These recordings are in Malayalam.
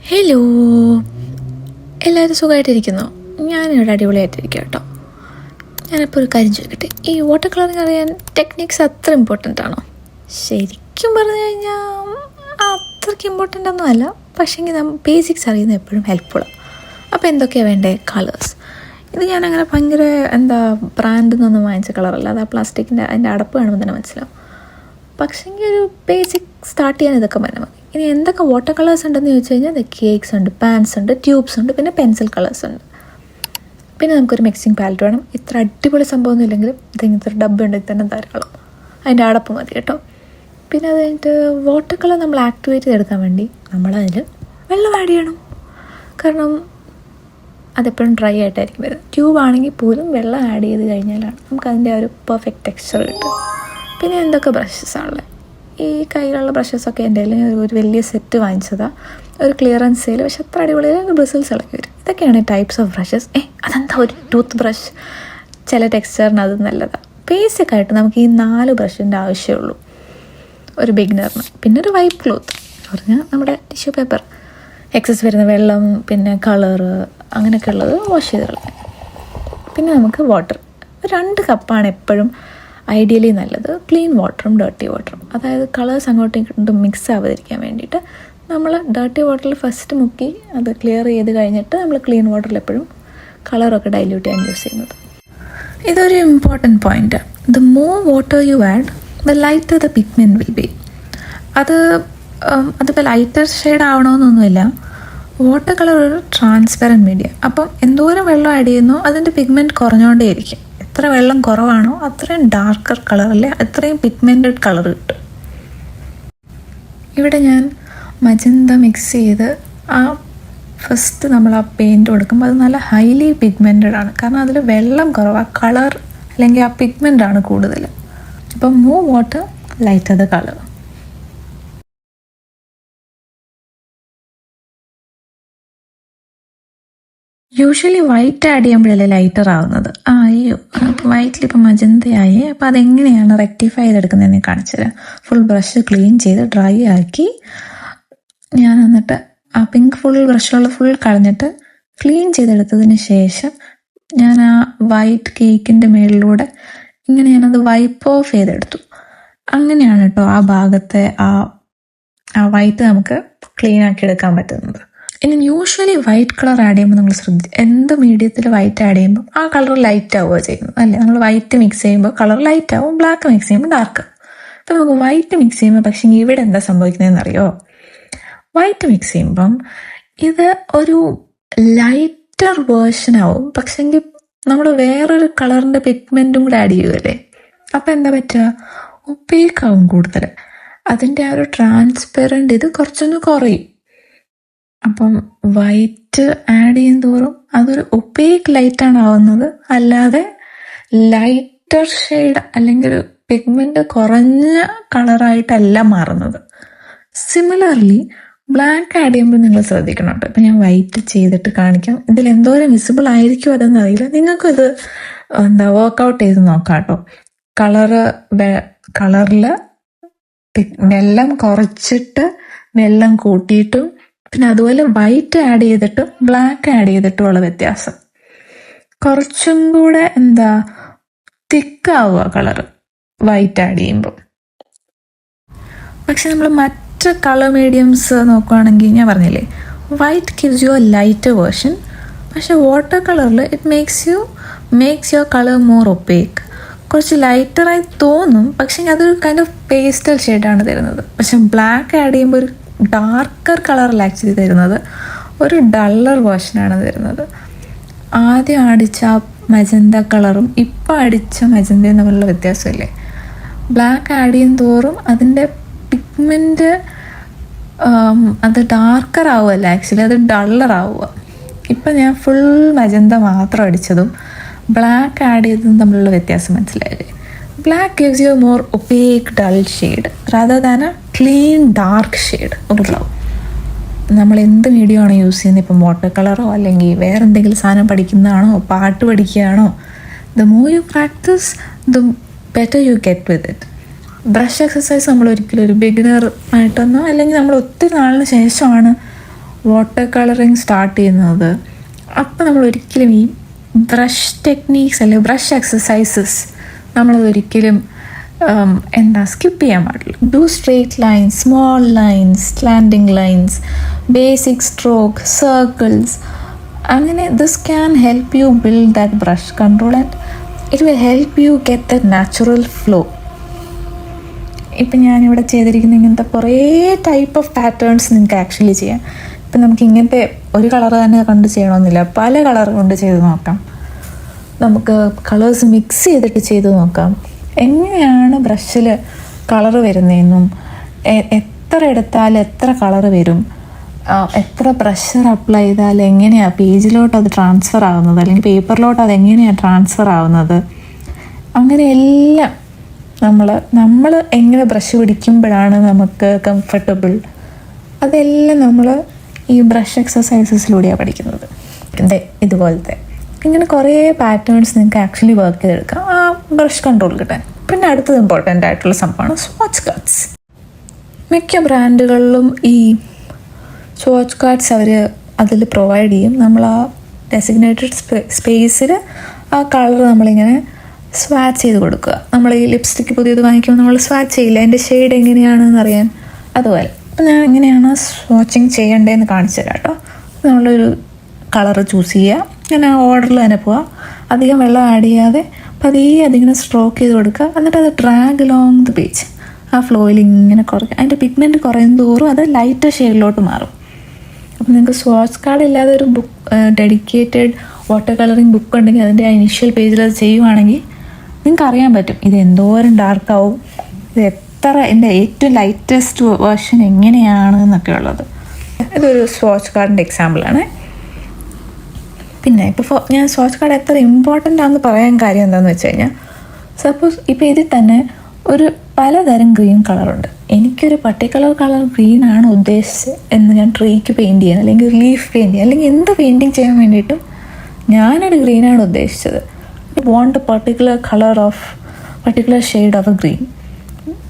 ഹലോ, എല്ലാവരും സുഖമായിട്ടിരിക്കുന്നോ? ഞാനിവിടെ അടിപൊളിയായിട്ടിരിക്കുക കേട്ടോ. ഞാനിപ്പോൾ ഒരു കാര്യം ചോദിക്കട്ടെ, ഈ വാട്ടർ കളറിങ് അറിയാൻ ടെക്നിക്സ് അത്ര ഇമ്പോർട്ടൻ്റ് ആണോ? ശരിക്കും പറഞ്ഞു കഴിഞ്ഞാൽ അത്രയ്ക്ക് ഇമ്പോർട്ടൻ്റ് ഒന്നും അല്ല, പക്ഷേങ്കിൽ നമ്മൾ ബേസിക്സ് അറിയുന്നത് എപ്പോഴും ഹെൽപ്ഫുള്ളാണ്. അപ്പോൾ എന്തൊക്കെയാണ് വേണ്ടേ? കളേഴ്സ്. ഇത് ഞാനങ്ങനെ ഭയങ്കര ബ്രാൻഡിൽ നിന്നൊന്നും വാങ്ങിച്ച കളറല്ല, അത് ആ പ്ലാസ്റ്റിക്കിൻ്റെ അതിൻ്റെ അടപ്പ് കാണുമ്പോൾ തന്നെ മനസ്സിലാവും. പക്ഷേങ്കിൽ ഒരു ബേസിക് സ്റ്റാർട്ട് ചെയ്യാൻ ഇതൊക്കെ പറഞ്ഞാൽ മതി. ഇനി എന്തൊക്കെ വാട്ടർ കളേഴ്സ് ഉണ്ടെന്ന് ചോദിച്ചു കഴിഞ്ഞാൽ കേക്ക്സ് ഉണ്ട്, പാൻസ് ഉണ്ട്, ട്യൂബ്സ് ഉണ്ട്, പിന്നെ പെൻസിൽ കളേഴ്സ് ഉണ്ട്. പിന്നെ നമുക്കൊരു മിക്സിങ് പാലറ്റ് വേണം. ഇത്ര അടിപൊളി സംഭവമൊന്നും ഇല്ലെങ്കിലും ഇത്ര ഡബ്ബ ഉണ്ടെങ്കിൽ തന്നെ ധാരാളം. അതിൻ്റെ അടപ്പ് മതി കേട്ടോ. പിന്നെ അത് കഴിഞ്ഞിട്ട് വാട്ടർ കളർ നമ്മൾ ആക്ടിവേറ്റ് ചെയ്തെടുക്കാൻ വേണ്ടി നമ്മളതിൽ വെള്ളം ആഡ് ചെയ്യണം. കാരണം അതെപ്പോഴും ഡ്രൈ ആയിട്ടായിരിക്കും വരുന്നത്. ട്യൂബ് ആണെങ്കിൽ പോലും വെള്ളം ആഡ് ചെയ്ത് കഴിഞ്ഞാലാണ് നമുക്കതിൻ്റെ ആ ഒരു പെർഫെക്റ്റ് ടെക്സ്ചർ കിട്ടുക. പിന്നെ എന്തൊക്കെ ബ്രഷസാണുള്ളത്? ഈ കയ്യിലുള്ള ബ്രഷസൊക്കെ എൻ്റെ കയ്യിൽ ഒരു വലിയ സെറ്റ് വാങ്ങിച്ചതാണ്, ഒരു ക്ലിയറൻസ് സെയിൽ. പക്ഷെ അത്ര അടിപൊളിയായി ബ്രിസിൽസ് ഇളക്കി വരും. ഇതൊക്കെയാണ് ടൈപ്സ് ഓഫ് ബ്രഷസ്. അതെന്താ ഒരു ടൂത്ത് ബ്രഷ്? ചില ടെക്സ്ചറിന് അത് നല്ലതാണ്. ബേസിക്കായിട്ട് നമുക്ക് ഈ 4 ബ്രഷിൻ്റെ ആവശ്യമുള്ളൂ ഒരു ബിഗിനറിന്. പിന്നെ ഒരു വൈപ്പ് ക്ലോത്ത് എന്ന് പറഞ്ഞാൽ നമ്മുടെ ടിഷ്യൂ പേപ്പർ, എക്സസ് വരുന്ന വെള്ളം, പിന്നെ കളറ്, അങ്ങനെയൊക്കെ ഉള്ളത് വാഷ് ചെയ്ത് കളയാം. പിന്നെ നമുക്ക് വാട്ടർ 2 കപ്പാണ് എപ്പോഴും ഐഡിയലി നല്ലത്. ക്ലീൻ വാട്ടറും ഡേർട്ടി വാട്ടറും. അതായത് കളേഴ്സ് അങ്ങോട്ടും ഇങ്ങോട്ടും മിക്സ് ആവാതിരിക്കാൻ വേണ്ടിയിട്ട് നമ്മൾ ഡേർട്ടി വാട്ടറിൽ ഫസ്റ്റ് മുക്കി അത് ക്ലിയർ ചെയ്ത് കഴിഞ്ഞിട്ട് നമ്മൾ ക്ലീൻ വാട്ടറിൽ എപ്പോഴും കളറൊക്കെ ഡൈല്യൂട്ട് ചെയ്യാൻ യൂസ് ചെയ്യുന്നത്. ഇതൊരു important point. The more water you add, the lighter the pigment will be. അതിപ്പോൾ ലൈറ്റർ ഷെയ്ഡ് ആവണമെന്നൊന്നുമില്ല. വാട്ടർ കളർ ഒരു ട്രാൻസ്പെറൻറ്റ് മീഡിയം. അപ്പം എന്തോരം വെള്ളം ആഡ് ചെയ്യുന്നോ അതിൻ്റെ പിഗ്മെൻറ്റ് കുറഞ്ഞുകൊണ്ടേയിരിക്കും. എത്ര വെള്ളം കുറവാണോ അത്രയും ഡാർക്കർ കളറല്ലേ, അത്രയും പിഗ്മെൻറ്റഡ് കളർ കിട്ടും. ഇവിടെ ഞാൻ മജന്ത മിക്സ് ചെയ്ത് ഫസ്റ്റ് നമ്മൾ ആ പെയിൻറ്റ് കൊടുക്കുമ്പോൾ അത് നല്ല ഹൈലി പിഗ്മെൻറ്റഡ് ആണ്. കാരണം അതിൽ വെള്ളം കുറവാണ്, കളർ അല്ലെങ്കിൽ ആ പിഗ്മെൻ്റാണ് കൂടുതൽ. അപ്പം more water lighter the colour. Usually white add ചെയ്യുമ്പോഴല്ലേ ലൈറ്റർ ആവുന്നത്. അയ്യോ, വൈറ്റിൽ ഇപ്പം മജന്തയായി. അപ്പോൾ അതെങ്ങനെയാണ് റെക്ടിഫൈ ചെയ്തെടുക്കുന്നതെന്ന് കാണിച്ചു തരാം. ഫുൾ ബ്രഷ് ക്ലീൻ ചെയ്ത് ഡ്രൈ ആക്കി ഞാൻ എന്നിട്ട് ആ പിങ്ക് ബ്രഷുള്ള ഫുൾ കളഞ്ഞിട്ട് ക്ലീൻ ചെയ്തെടുത്തതിന് ശേഷം ഞാൻ ആ വൈറ്റ് കേക്കിൻ്റെ മേളിലൂടെ ഇങ്ങനെ ഞാനത് വൈപ്പ് ഓഫ് ചെയ്തെടുത്തു. അങ്ങനെയാണ് കേട്ടോ ആ ഭാഗത്തെ ആ വൈറ്റ് നമുക്ക് ക്ലീൻ ആക്കി എടുക്കാൻ പറ്റുന്നത്. ഇനി യൂഷ്വലി വൈറ്റ് കളർ ആഡ് ചെയ്യുമ്പോൾ നമ്മൾ എന്ത് മീഡിയത്തിൽ വൈറ്റ് ആഡ് ചെയ്യുമ്പോൾ ആ കളർ ലൈറ്റ് ആവുക ചെയ്യുന്നത് അല്ലേ. നമ്മൾ വൈറ്റ് മിക്സ് ചെയ്യുമ്പോൾ കളർ ലൈറ്റ് ആവും, ബ്ലാക്ക് മിക്സ് ചെയ്യുമ്പോൾ ഡാർക്ക്. അപ്പോൾ നമുക്ക് വൈറ്റ് മിക്സ് ചെയ്യുമ്പോൾ പക്ഷേ ഇവിടെ എന്താ സംഭവിക്കുന്നതെന്ന് അറിയോ? വൈറ്റ് മിക്സ് ചെയ്യുമ്പം ഇത് ഒരു ലൈറ്റർ വേർഷൻ ആവും, പക്ഷെങ്കിൽ നമ്മൾ വേറൊരു കളറിൻ്റെ പിഗ്മെൻറ്റും കൂടെ ആഡ് ചെയ്യുമല്ലേ. അപ്പം എന്താ പറ്റുക? ഒപ്പേക്കാവും കൂടുതൽ. അതിൻ്റെ ആ ഒരു ട്രാൻസ്പെറൻറ്റ് ഇത് കുറച്ചൊന്ന് കുറയും. അപ്പം വൈറ്റ് ആഡ് ചെയ്യും തോറും അതൊരു ഒപ്പേക്ക് ലൈറ്റാണ് ആവുന്നത്, അല്ലാതെ ലൈറ്റർ ഷെയ്ഡ് അല്ലെങ്കിൽ ഒരു പിഗ്മെന്റ് കുറഞ്ഞ കളറായിട്ടല്ല മാറുന്നത്. സിമിലർലി ബ്ലാക്ക് ആഡ് ചെയ്യുമ്പോൾ നിങ്ങൾ ശ്രദ്ധിക്കണം കേട്ടോ. ഇപ്പം ഞാൻ വൈറ്റ് ചെയ്തിട്ട് കാണിക്കാം. ഇതിൽ എന്തോരം വിസിബിൾ ആയിരിക്കും അതെന്ന് അറിയില്ല. നിങ്ങൾക്കും ഇത് വർക്കൗട്ട് ചെയ്ത് നോക്കാം കേട്ടോ. കളറിൽ വെള്ളം കുറച്ചിട്ട് വെള്ളം കൂട്ടിയിട്ടും പിന്നെ അതുപോലെ വൈറ്റ് ആഡ് ചെയ്തിട്ടും ബ്ലാക്ക് ആഡ് ചെയ്തിട്ടും ഉള്ള വ്യത്യാസം. കുറച്ചും കൂടെ തിക്കാവുക കളർ വൈറ്റ് ആഡ് ചെയ്യുമ്പോൾ. പക്ഷെ നമ്മൾ മറ്റ് കളർ മീഡിയംസ് നോക്കുകയാണെങ്കിൽ ഞാൻ പറഞ്ഞില്ലേ, white gives you A lighter version. പക്ഷെ വാട്ടർ കളറിൽ it makes your colour more opaque. കുറച്ച് ലൈറ്ററായി തോന്നും, പക്ഷെ അതൊരു കൈൻഡ് ഓഫ് പേസ്റ്റൽ ഷെയ്ഡാണ് തരുന്നത്. പക്ഷെ ബ്ലാക്ക് ആഡ് ചെയ്യുമ്പോൾ ഒരു ഡാർക്കർ കളറിൽ ആക്ച്വലി തരുന്നത് ഒരു ഡള്ളർ വേർഷനാണ് തരുന്നത്. ആദ്യം അടിച്ച ആ മജന്ത കളറും ഇപ്പം അടിച്ച മജന്തയും തമ്മിലുള്ള വ്യത്യാസമില്ലേ. ബ്ലാക്ക് ആഡ് ചെയ്യും തോറും അതിൻ്റെ പിഗ്മെൻറ്റ് അത് ഡാർക്കർ ആവുമല്ല, ആക്ച്വലി അത് ഡള്ളർ ആവുക. ഇപ്പം ഞാൻ ഫുൾ മജന്ത മാത്രം അടിച്ചതും ബ്ലാക്ക് ആഡ് ചെയ്തതും തമ്മിലുള്ള വ്യത്യാസം മനസ്സിലായില്ലേ. Black gives you a more opaque, dull shade rather than a clean, dark shade of glow. നമ്മൾ എന്ത് മീഡിയം ആണ് യൂസ് ചെയ്യുന്നത്, ഇപ്പം വാട്ടർ കളറോ അല്ലെങ്കിൽ വേറെ എന്തെങ്കിലും സാധനം പഠിക്കുന്നതാണോ, പാട്ട് പഠിക്കുകയാണോ, the more you practice the better you get with it. Brush exercise നമ്മൾ ഒരിക്കലും ഒരു ബിഗിനർ ആയിട്ടൊന്നോ അല്ലെങ്കിൽ നമ്മൾ ഒത്തിരി നാളിന് ശേഷമാണ് വാട്ടർ കളറിങ് സ്റ്റാർട്ട് ചെയ്യുന്നത്, അപ്പോൾ നമ്മൾ ഒരിക്കലും ഈ ബ്രഷ് ടെക്നീക്സ് അല്ലെങ്കിൽ ബ്രഷ് എക്സസൈസസ് നമ്മളതൊരിക്കലും സ്കിപ്പ് ചെയ്യാൻ പാടില്ല. Do straight lines, small lines, slanting lines, basic stroke, circles. അങ്ങനെ this can help you build that brush control and it will help you get the natural flow. ഇപ്പം ഞാനിവിടെ ചെയ്തിരിക്കുന്ന ഇങ്ങനത്തെ കുറേ ടൈപ്പ് ഓഫ് പാറ്റേൺസ് നിങ്ങൾക്ക് ആക്ച്വലി ചെയ്യാം. ഇപ്പം നമുക്ക് ഇങ്ങനത്തെ ഒരു കളർ തന്നെ കണ്ട് ചെയ്യണമെന്നില്ല, പല കളർ കൊണ്ട് ചെയ്ത് നോക്കാം. നമുക്ക് കളേഴ്സ് മിക്സ് ചെയ്തിട്ട് ചെയ്ത് നോക്കാം. എങ്ങനെയാണ് ബ്രഷിൽ കളർ വരുന്നതെന്നും എത്ര എടുത്താൽ എത്ര കളർ വരും, എത്ര പ്രഷർ അപ്ലൈ ചെയ്താൽ എങ്ങനെയാണ് പേജിലോട്ട് അത് ട്രാൻസ്ഫർ ആവുന്നത്, അല്ലെങ്കിൽ പേപ്പറിലോട്ട് അത് എങ്ങനെയാണ് ട്രാൻസ്ഫർ ആവുന്നത്, അങ്ങനെ എല്ലാം നമ്മൾ എങ്ങനെ ബ്രഷ് പിടിക്കുമ്പോഴാണ് നമുക്ക് കംഫർട്ടബിൾ, അതെല്ലാം നമ്മൾ ഈ ബ്രഷ് എക്സസൈസസിലൂടെയാണ് പഠിക്കുന്നത്. ഇതുപോലത്തെ ഇങ്ങനെ കുറേ പാറ്റേൺസ് നിങ്ങൾക്ക് ആക്ച്വലി വർക്ക് ചെയ്തെടുക്കാം ആ ബ്രഷ് കൺട്രോൾ കിട്ടാൻ. പിന്നെ അടുത്തത് ഇമ്പോർട്ടൻ്റ് ആയിട്ടുള്ള സംഭവമാണ് സ്വാച്ച് കാർഡ്സ്. മിക്ക ബ്രാൻഡുകളിലും ഈ സ്വാച്ച് കാർഡ്സ് അവർ അതിൽ പ്രൊവൈഡ് ചെയ്യും. നമ്മൾ ആ ഡെസിഗ്നേറ്റഡ് സ്പേസിൽ ആ കളർ നമ്മളിങ്ങനെ സ്വാച്ച് ചെയ്ത് കൊടുക്കുക. നമ്മൾ ഈ ലിപ്സ്റ്റിക്ക് പുതിയത് വാങ്ങിക്കുമ്പോൾ നമ്മൾ സ്വാച്ച് ചെയ്യില്ല, അതിൻ്റെ ഷെയ്ഡ് എങ്ങനെയാണെന്ന് അറിയാൻ. അതുപോലെ അപ്പോൾ ഞാൻ എങ്ങനെയാണ് സ്വാച്ചിങ് ചെയ്യേണ്ടതെന്ന് കാണിച്ചു തരാം കേട്ടോ. നമ്മളൊരു കളറ് ചൂസ് ചെയ്യുക, ഇങ്ങനെ ഓർഡറിൽ തന്നെ പോവുക, അധികം വെള്ളം ആഡ് ചെയ്യാതെ പതിയെ അതിങ്ങനെ സ്ട്രോക്ക് ചെയ്ത് കൊടുക്കുക. എന്നിട്ട് അത് ഡ്രാഗ് അലോങ് ദ പേജ്, ആ ഫ്ലോയിൽ ഇങ്ങനെ കുറയ്ക്കുക. അതിൻ്റെ പിഗ്മെൻറ്റ് കുറയും തോറും അത് ലൈറ്റർ ഷെയ്ഡിലോട്ട് മാറും. അപ്പോൾ നിങ്ങൾക്ക് സ്വാച്ച് കാർഡ് ഇല്ലാതെ ഒരു book dedicated water colouring book ഉണ്ടെങ്കിൽ അതിൻ്റെ ആ ഇനിഷ്യൽ പേജിൽ അത് ചെയ്യുവാണെങ്കിൽ നിങ്ങൾക്ക് അറിയാൻ പറ്റും ഇത് എന്തോരം ഡാർക്കാവും, ഇത് എൻ്റെ ഏറ്റവും ലൈറ്റസ്റ്റ് വേർഷൻ എങ്ങനെയാണ് എന്നൊക്കെ ഉള്ളത്. ഇതൊരു സ്വാച്ച് കാർഡിൻ്റെ എക്സാമ്പിളാണ്. പിന്നെ ഇപ്പോൾ ഞാൻ സ്വാച്ച് കാർഡ് എത്ര ഇമ്പോർട്ടൻ്റ് ആണെന്ന് പറയാൻ കാര്യം എന്താണെന്ന് വെച്ച് കഴിഞ്ഞാൽ, സപ്പോസ് ഇപ്പോൾ ഇതിൽ തന്നെ ഒരു പലതരം ഗ്രീൻ കളറുണ്ട്. എനിക്കൊരു പർട്ടിക്കുലർ കളർ ഗ്രീനാണ് ഉദ്ദേശിച്ചത് എന്ന് ഞാൻ ട്രീക്ക് പെയിൻറ്റ് ചെയ്യാൻ, അല്ലെങ്കിൽ ലീഫ് പെയിൻറ്റ് ചെയ്യാൻ, അല്ലെങ്കിൽ എന്ത് പെയിൻറ്റിങ് ചെയ്യാൻ വേണ്ടിയിട്ടും ഞാനൊരു ഗ്രീനാണ് ഉദ്ദേശിച്ചത്. want a particular color of particular shade of a green.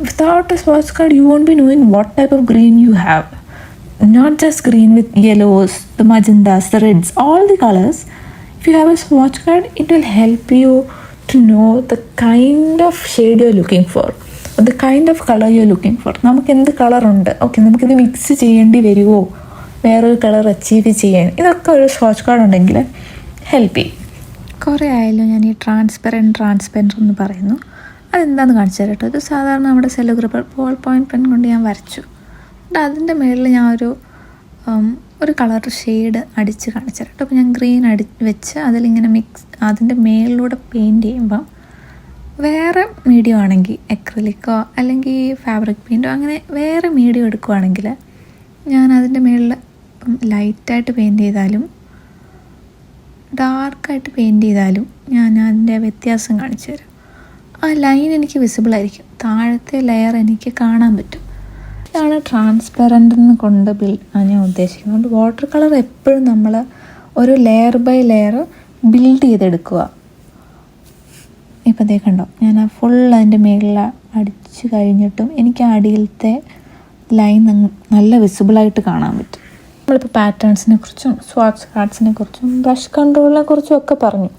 Without a swatch card you won't be knowing what type of green you have. Not just green with yellows, the magentas, the reds, all the colors. If you have a swatch card, it will help you to know the kind of shade you're looking for, the kind of color you're looking for. നമുക്ക് എന്ത് കളറുണ്ട്, ഓക്കെ നമുക്കിത് മിക്സ് ചെയ്യേണ്ടി വരുമോ, വേറൊരു കളർ അച്ചീവ് ചെയ്യാൻ, ഇതൊക്കെ ഒരു സ്വാച്ച് കാർഡ് ഉണ്ടെങ്കിൽ ഹെൽപ്പ് ചെയ്യും. കുറേ ആയല്ലോ ഞാൻ ഈ ട്രാൻസ്പെറൻറ്റ് എന്ന് പറയുന്നു. അതെന്താണെന്ന് കാണിച്ചു തരാം കേട്ടോ. ഇത് സാധാരണ നമ്മുടെ സെല്ലോഗ്രാഫ് ബോൾ പോയിൻറ്റ് പെൻ കൊണ്ട് ഞാൻ വരച്ചു. അതിൻ്റെ മുകളിൽ ഞാൻ ഒരു കളർ ഷെയ്ഡ് അടിച്ച് കാണിച്ചു തരാം കേട്ടോ. അപ്പോൾ ഞാൻ ഗ്രീൻ വെച്ച് അതിലിങ്ങനെ അതിൻ്റെ മേളിലൂടെ പെയിൻറ്റ് ചെയ്യുമ്പം വേറെ മീഡിയം ആണെങ്കിൽ എക്രിലിക്കോ അല്ലെങ്കിൽ ഫാബ്രിക് പെയിൻറ്റോ അങ്ങനെ വേറെ മീഡിയം എടുക്കുവാണെങ്കിൽ ഞാൻ അതിൻ്റെ മുകളിൽ ലൈറ്റായിട്ട് പെയിൻറ്റ് ചെയ്താലും ഡാർക്കായിട്ട് പെയിൻറ്റ് ചെയ്താലും ഞാൻ അതിൻ്റെ വ്യത്യാസം കാണിച്ചു തരാം. ആ ലൈൻ എനിക്ക് വിസിബിളായിരിക്കും, താഴത്തെ ലെയർ എനിക്ക് കാണാൻ പറ്റും. ഇതാണ് ട്രാൻസ്പെറൻ്റ് കൊണ്ട് ഞാൻ ഉദ്ദേശിക്കുന്നത്. വാട്ടർ കളർ എപ്പോഴും നമ്മൾ ഒരു ലെയർ ബൈ ലെയർ ബിൽഡ് ചെയ്തെടുക്കുക. ഇപ്പോൾ കണ്ടോ, ഞാൻ ഫുൾ അതിൻ്റെ മേളിൽ അടിച്ച് കഴിഞ്ഞിട്ടും എനിക്ക് അടിയിലത്തെ ലൈൻ നല്ല വിസിബിളായിട്ട് കാണാൻ പറ്റും. നമ്മളിപ്പോൾ പാറ്റേൺസിനെ കുറിച്ചും സ്വാച്ച് കാർഡ്സിനെ കുറിച്ചും ബ്രഷ് കൺട്രോളിനെ കുറിച്ചും ഒക്കെ പറഞ്ഞു.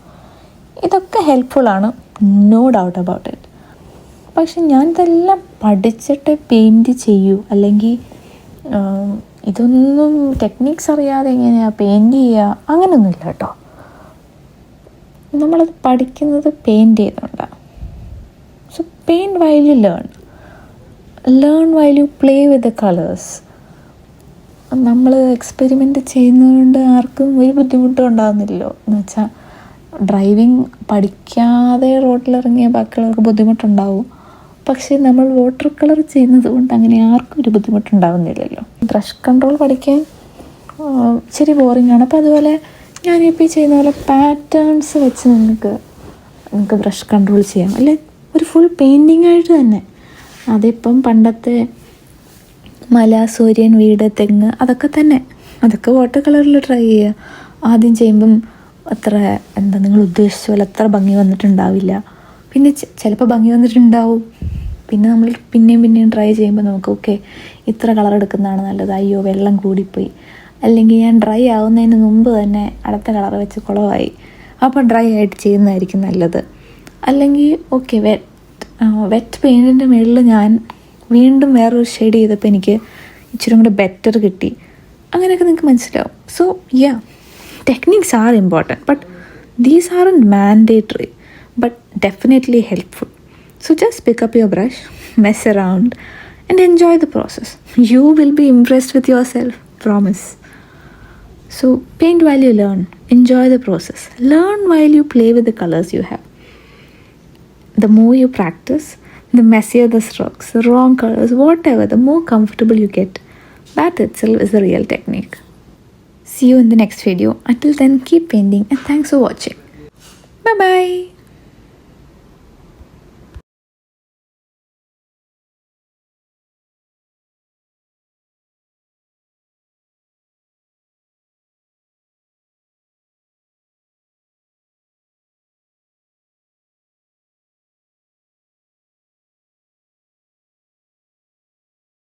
ഇതൊക്കെ ഹെൽപ്ഫുള്ളാണ്, നോ ഡൗട്ട് അബൌട്ട് ഇറ്റ്. പക്ഷെ ഞാൻ ഇതെല്ലാം പഠിച്ചിട്ട് പെയിൻറ്റ് ചെയ്യൂ, അല്ലെങ്കിൽ ഇതൊന്നും ടെക്നിക്സ് അറിയാതെ എങ്ങനെയാണ് പെയിൻറ്റ് ചെയ്യുക, അങ്ങനെയൊന്നുമില്ല കേട്ടോ. നമ്മളത് പഠിക്കുന്നത് പെയിൻറ്റ് ചെയ്തുകൊണ്ടാണ്. So paint while you learn while you play with the colours. നമ്മൾ എക്സ്പെരിമെൻ്റ് ചെയ്യുന്നതുകൊണ്ട് ആർക്കും ഒരു ബുദ്ധിമുട്ടും ഉണ്ടാകുന്നില്ലല്ലോ. എന്ന് വെച്ചാൽ ഡ്രൈവിംഗ് പഠിക്കാതെ റോഡിലിറങ്ങിയ ബാക്കിയുള്ളവർക്ക് ബുദ്ധിമുട്ടുണ്ടാവും. പക്ഷേ നമ്മൾ വാട്ടർ കളർ ചെയ്യുന്നത് കൊണ്ട് അങ്ങനെ ആർക്കും ഒരു ബുദ്ധിമുട്ടുണ്ടാകുന്നില്ലല്ലോ. ബ്രഷ് കൺട്രോൾ പഠിക്കാൻ ഇച്ചിരി ബോറിംഗ് ആണ്. അപ്പോൾ അതുപോലെ ഞാനിപ്പോൾ ചെയ്യുന്ന പോലെ പാറ്റേൺസ് വെച്ച് നിങ്ങൾക്ക് ബ്രഷ് കൺട്രോൾ ചെയ്യാം, അല്ലെ ഒരു ഫുൾ പെയിൻറ്റിങ് ആയിട്ട് തന്നെ. അതിപ്പം പണ്ടത്തെ മല, സൂര്യൻ, വീട്, തെങ്ങ്, അതൊക്കെ വാട്ടർ കളറിൽ ട്രൈ ചെയ്യുക. ആദ്യം ചെയ്യുമ്പം അത്ര നിങ്ങൾ ഉദ്ദേശിച്ച പോലെ അത്ര ഭംഗി വന്നിട്ടുണ്ടാവില്ല. പിന്നെ ചിലപ്പോൾ ഭംഗി വന്നിട്ടുണ്ടാവും. പിന്നെ നമ്മൾ പിന്നെയും ട്രൈ ചെയ്യുമ്പോൾ നമുക്ക് ഓക്കെ ഇത്ര കളർ എടുക്കുന്നതാണ് നല്ലത്, അയ്യോ വെള്ളം കൂടിപ്പോയി, അല്ലെങ്കിൽ ഞാൻ ഡ്രൈ ആവുന്നതിന് മുമ്പ് തന്നെ അടുത്ത കളർ വെച്ച് കുളമായി, അപ്പോൾ ഡ്രൈ ആയിട്ട് ചെയ്യുന്നതായിരിക്കും നല്ലത്. അല്ലെങ്കിൽ ഓക്കെ വെറ്റ് പെയിൻറ്റിൻ്റെ മുകളിൽ ഞാൻ വീണ്ടും വേറൊരു ഷെയ്ഡ് ചെയ്തപ്പോൾ എനിക്ക് ഇച്ചിരി കൂടെ ബെറ്റർ കിട്ടി. അങ്ങനെയൊക്കെ നിങ്ങൾക്ക് മനസ്സിലാവും. So techniques are important, but these aren't mandatory, but definitely helpful. So just pick up your brush, mess around, and enjoy the process. You will be impressed with yourself, promise. So paint while you learn, enjoy the process, learn while you play with the colors you have. The more you practice, the messier the strokes, the wrong colors, whatever, the more comfortable you get. That itself is a real technique. See you in the next video. Until then, keep painting and thanks for watching. Bye bye.